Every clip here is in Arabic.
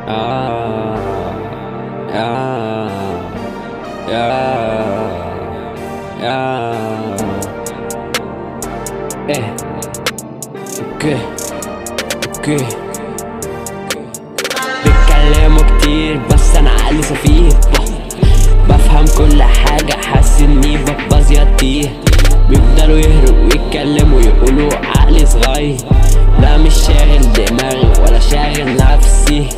آه يا يا يا ايه اوكي اوكي. بيتكلموا كتير بس انا عقلي سفيه، بفهم كل حاجة، حاسس اني بباظ يتيه. بيفضلوا يهروا ويتكلموا يقولوا عقلي صغير، لا مش شاغل دماغي ولا شاغل نفسي.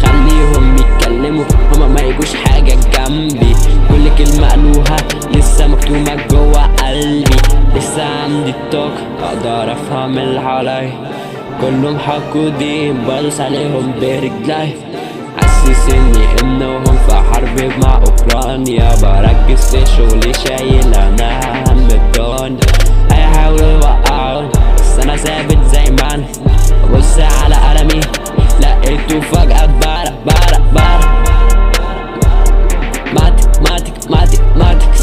خليهم يتكلموا هما ما يجوش حاجة جنبي، كل كلمة قالوها لسه مكتومة جوا قلبي. لسه عندي الطاقة اقدر افهم اللي حواليا، كلهم حقودين بدوس عليهم برجلي. حسسني انهم في حرب مع اوكرانيا، بركز في شغلي شايل انا هم الدنيا. هيحاولوا يوقعوني بس انا ثابت زي ما انا، ببص على قلمي لقيته فجأة برق ماتكس.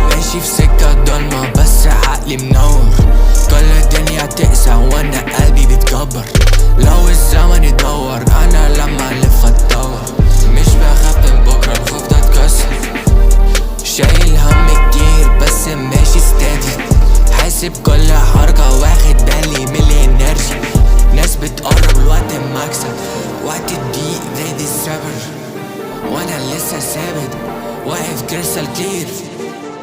ماشي في سكة ضلمة بس عقلي منور، كل الدنيا تقسى وانا قلبي بيتكبر. لو الزمن يدور انا لما الف اتطور، مش بخاف من بكرة الخوف ده اتكسر. شايل هم كتير بس ماشي ستادي، حاسب كل حركة واخد بالي من الانرجي. ناس بتقرب الوقت المكسب، وقت الضيق زي السبر، وانا لسه ثابت واقف كريستال كلير.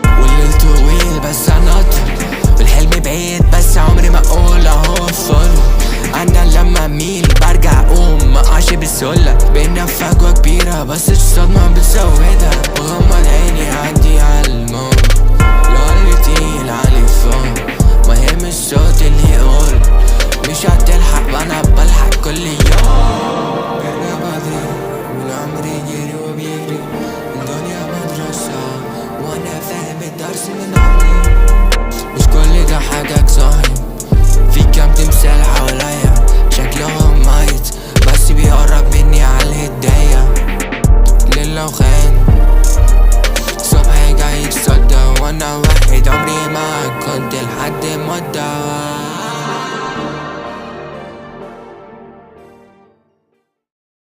والليل طويل بس انا اطول، والحلم بعيد بس عمري ما اقول اهو فل. انا لما اميل برجع اقوم مقعش بالسلة، بينا فجوة كبيرة بس الصدمة بتزودها. وغمض عيني عدي عالموت، لو قلبي تقيل علي فوق ما يهمش الصوت اللي يقول. مش هتلحق وانا بلحق كل يوم. برجع بضيع والعمر يجري وبيجري، الدنيا مدرسة وانا فاهم الدرس من عمري. مش كل ده حاجة